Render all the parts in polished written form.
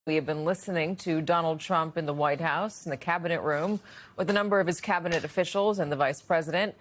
We have been listening to Donald Trump in the White House, in the cabinet room, with a number of his cabinet officials and the vice president,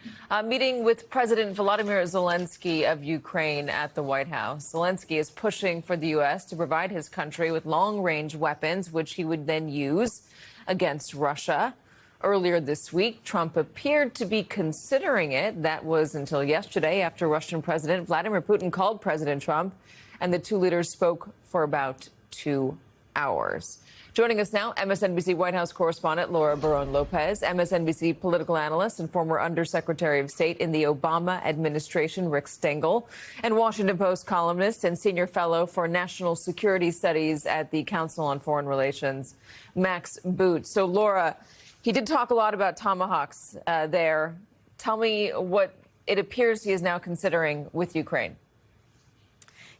meeting with President Volodymyr Zelensky of Ukraine at the White House. Zelensky is pushing for the U.S. to provide his country with long-range weapons, which he would then use against Russia. Earlier this week, Trump appeared to be considering it. That was until yesterday, after Russian President Vladimir Putin called President Trump, and the two leaders spoke for about 2 hours. Joining us now, MSNBC White House correspondent Laura Barron-Lopez, MSNBC political analyst and former Undersecretary of State in the Obama administration, Rick Stengel, and Washington Post columnist and senior fellow for national security studies at the Council on Foreign Relations, Max Boot. So, Laura, he did talk a lot about tomahawks there. Tell me what it appears he is now considering with Ukraine.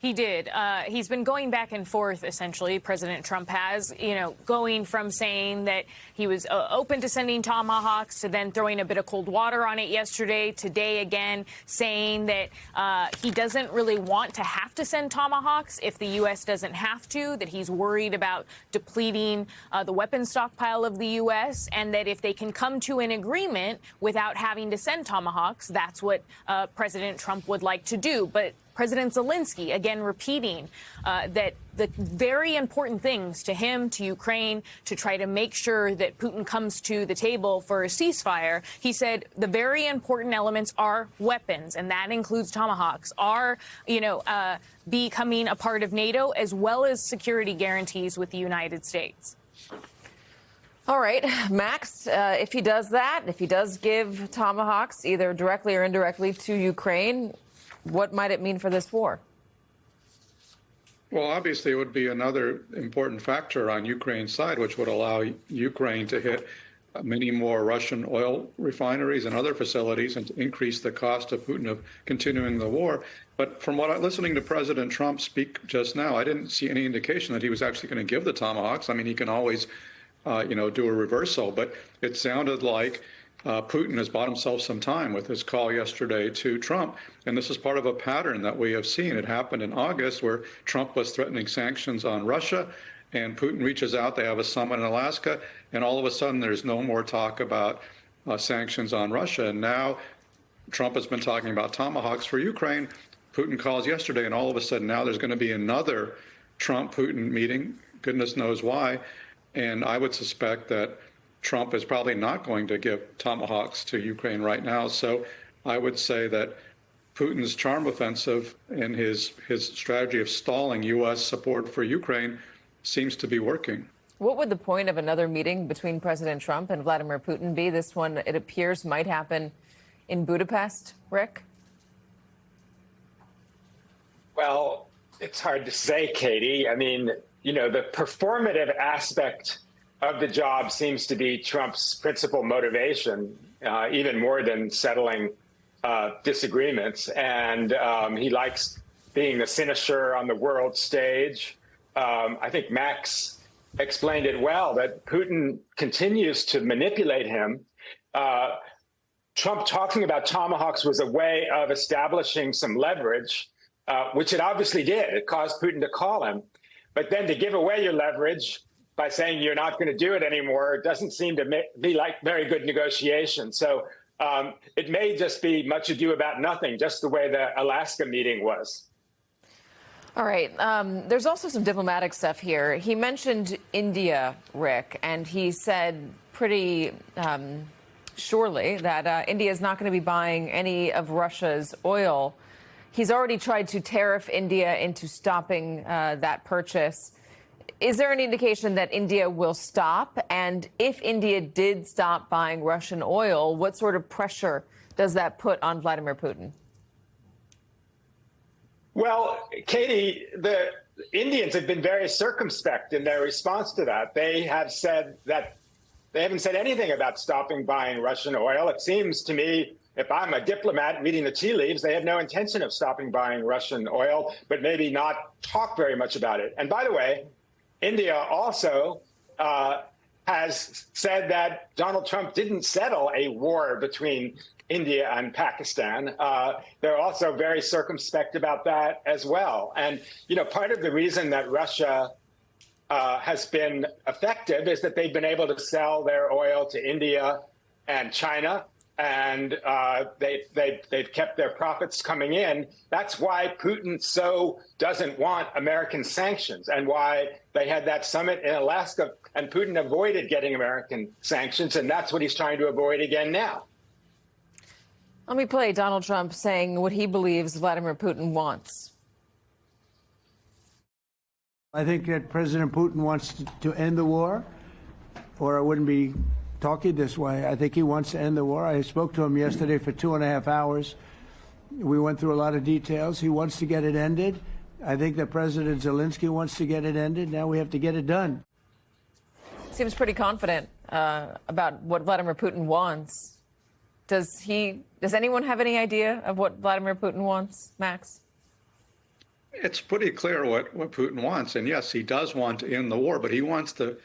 He did. He's been going back and forth, essentially. President Trump has, going from saying that he was open to sending tomahawks to then throwing a bit of cold water on it yesterday. Today, again, saying that he doesn't really want to have to send tomahawks if the U.S. doesn't have to, that he's worried about depleting the weapons stockpile of the U.S., and that if they can come to an agreement without having to send tomahawks, that's what President Trump would like to do. But President Zelensky, again, repeating that the very important things to him, to Ukraine, to try to make sure that Putin comes to the table for a ceasefire. He said the very important elements are weapons, and that includes tomahawks, are, becoming a part of NATO, as well as security guarantees with the United States. All right, Max, if he does that, if he does give tomahawks either directly or indirectly to Ukraine, what might it mean for this war? Well, obviously, it would be another important factor on Ukraine's side, which would allow Ukraine to hit many more Russian oil refineries and other facilities and to increase the cost of Putin of continuing the war. But from listening to President Trump speak just now, I didn't see any indication that he was actually going to give the tomahawks. I mean, he can always, do a reversal, but it sounded like Putin has bought himself some time with his call yesterday to Trump. And this is part of a pattern that we have seen. It happened in August where Trump was threatening sanctions on Russia, and Putin reaches out. They have a summit in Alaska, and all of a sudden there's no more talk about sanctions on Russia. And now Trump has been talking about tomahawks for Ukraine. Putin calls yesterday, and all of a sudden now there's going to be another Trump-Putin meeting. Goodness knows why. And I would suspect that Trump is probably not going to give tomahawks to Ukraine right now. So I would say that Putin's charm offensive and his strategy of stalling U.S. support for Ukraine seems to be working. What would the point of another meeting between President Trump and Vladimir Putin be? This one, it appears, might happen in Budapest. Rick? Well, it's hard to say, Katie. I mean, the performative aspect of the job seems to be Trump's principal motivation, even more than settling disagreements. And he likes being the cynosure on the world stage. I think Max explained it well, that Putin continues to manipulate him. Trump talking about tomahawks was a way of establishing some leverage, which it obviously did. It caused Putin to call him. But then to give away your leverage by saying you're not going to do it anymore doesn't seem to be like very good negotiation. So it may just be much ado about nothing, just the way the Alaska meeting was. All right. There's also some diplomatic stuff here. He mentioned India, Rick, and he said pretty surely that India is not going to be buying any of Russia's oil. He's already tried to tariff India into stopping that purchase. Is there any indication that India will stop? And if India did stop buying Russian oil, what sort of pressure does that put on Vladimir Putin? Well, Katie, the Indians have been very circumspect in their response to that. They have said that they haven't said anything about stopping buying Russian oil. It seems to me, if I'm a diplomat reading the tea leaves, they have no intention of stopping buying Russian oil, but maybe not talk very much about it. And by the way, India also has said that Donald Trump didn't settle a war between India and Pakistan. They're also very circumspect about that as well. And, part of the reason that Russia has been effective is that they've been able to sell their oil to India and China, and they've kept their profits coming in. That's why Putin so doesn't want American sanctions, and why they had that summit in Alaska, and Putin avoided getting American sanctions, and that's what he's trying to avoid again now. Let me play Donald Trump saying what he believes Vladimir Putin wants. I think that President Putin wants to end the war, or I wouldn't be talking this way. I think he wants to end the war. I spoke to him yesterday for 2.5 hours. We went through a lot of details. He wants to get it ended. I think that President Zelensky wants to get it ended. Now we have to get it done. Seems pretty confident about what Vladimir Putin wants. Does anyone have any idea of what Vladimir Putin wants, Max? It's pretty clear what Putin wants. And yes, he does want to end the war, but he wants to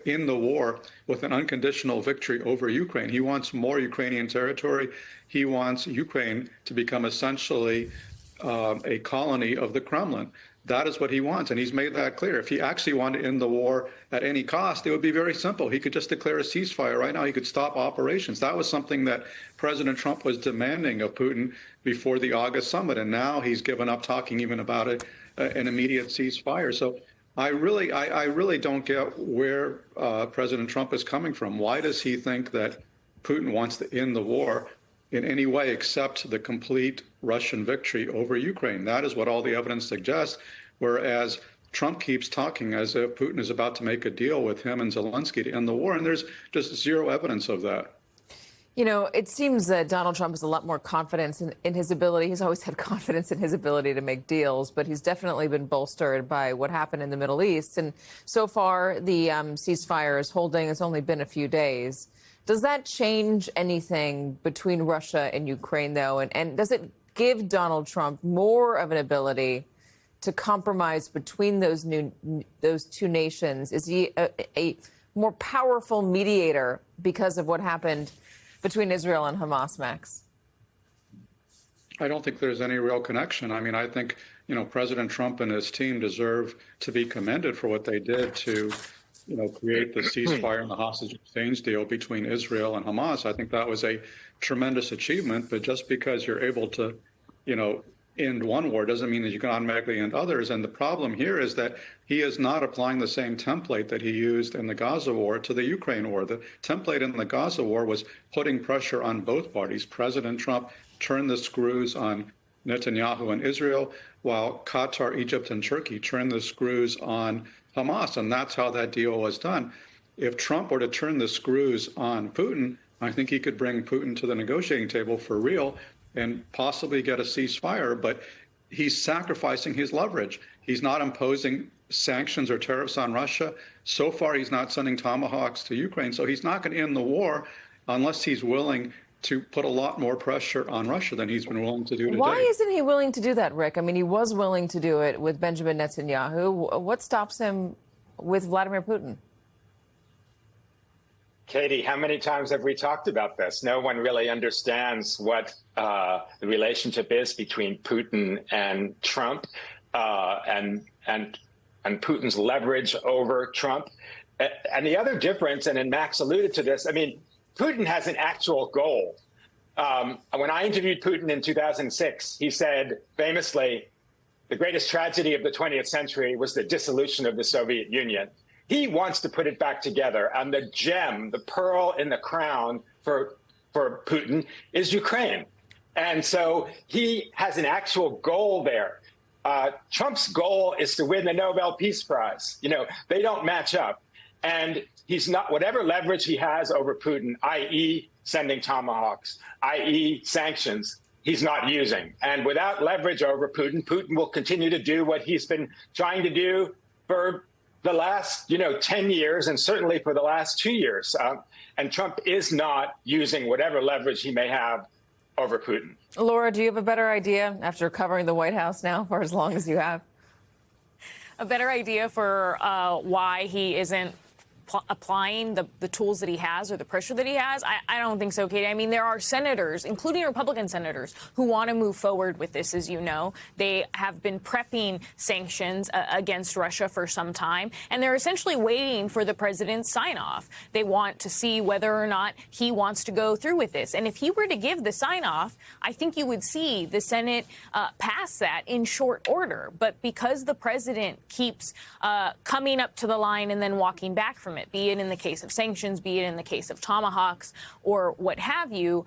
end the war with an unconditional victory over Ukraine. He wants more Ukrainian territory. He wants Ukraine to become essentially a colony of the Kremlin. That is what he wants, and he's made that clear. If he actually wanted to end the war at any cost, it would be very simple. He could just declare a ceasefire right now. He could stop operations. That was something that President Trump was demanding of Putin before the August summit, and now he's given up talking even about an immediate ceasefire. So I really don't get where President Trump is coming from. Why does he think that Putin wants to end the war in any way except the complete Russian victory over Ukraine? That is what all the evidence suggests, whereas Trump keeps talking as if Putin is about to make a deal with him and Zelensky to end the war, and there's just zero evidence of that. You know, it seems that Donald Trump has a lot more confidence in his ability. He's always had confidence in his ability to make deals, but he's definitely been bolstered by what happened in the Middle East. And so far, the ceasefire is holding. It's only been a few days. Does that change anything between Russia and Ukraine, though? And does it give Donald Trump more of an ability to compromise between those two nations? Is he a more powerful mediator because of what happened between Israel and Hamas, Max? I don't think there's any real connection. I mean, I think, President Trump and his team deserve to be commended for what they did to create the ceasefire and the hostage exchange deal between Israel and Hamas. I think that was a tremendous achievement. But just because you're able to, end one war doesn't mean that you can automatically end others. And the problem here is that he is not applying the same template that he used in the Gaza war to the Ukraine war. The template in the Gaza war was putting pressure on both parties. President Trump turned the screws on Netanyahu and Israel, while Qatar, Egypt, and Turkey turned the screws on Hamas, and that's how that deal was done. If Trump were to turn the screws on Putin, I think he could bring Putin to the negotiating table for real and possibly get a ceasefire, but he's sacrificing his leverage. He's not imposing sanctions or tariffs on Russia. So far, he's not sending Tomahawks to Ukraine, so he's not going to end the war unless he's willing to put a lot more pressure on Russia than he's been willing to do today. Why isn't he willing to do that, Rick? I mean, he was willing to do it with Benjamin Netanyahu. What stops him with Vladimir Putin? Katie, how many times have we talked about this? No one really understands what the relationship is between Putin and Trump, and Putin's leverage over Trump. And the other difference, and Max alluded to this, I mean, Putin has an actual goal. When I interviewed Putin in 2006, he said famously, the greatest tragedy of the 20th century was the dissolution of the Soviet Union. He wants to put it back together. And the gem, the pearl in the crown for Putin is Ukraine. And so he has an actual goal there. Trump's goal is to win the Nobel Peace Prize. They don't match up. And he's not, whatever leverage he has over Putin, i.e. sending Tomahawks, i.e. sanctions, he's not using. And without leverage over Putin, Putin will continue to do what he's been trying to do for the last, 10 years, and certainly for the last 2 years. And Trump is not using whatever leverage he may have over Putin. Laura, do you have a better idea after covering the White House now for as long as you have? A better idea for why he isn't applying the tools that he has or the pressure that he has? I don't think so, Katie. I mean, there are senators, including Republican senators, who want to move forward with this, as you know. They have been prepping sanctions against Russia for some time, and they're essentially waiting for the president's sign-off. They want to see whether or not he wants to go through with this. And if he were to give the sign-off, I think you would see the Senate pass that in short order. But because the president keeps coming up to the line and then walking back from it, be it in the case of sanctions, be it in the case of tomahawks or what have you,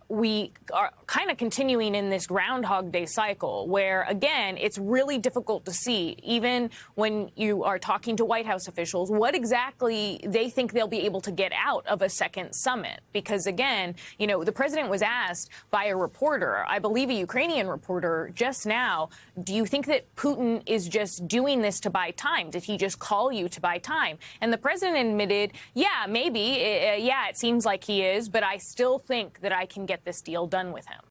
we are kind of continuing in this Groundhog Day cycle where, again, it's really difficult to see, even when you are talking to White House officials, what exactly they think they'll be able to get out of a second summit. Because, again, you know, the president was asked by a reporter, I believe a Ukrainian reporter, just now, do you think that Putin is just doing this to buy time? Did he just call you to buy time? And the president admitted, yeah, maybe. Yeah, it seems like he is. But I still think that I can get this deal done with him.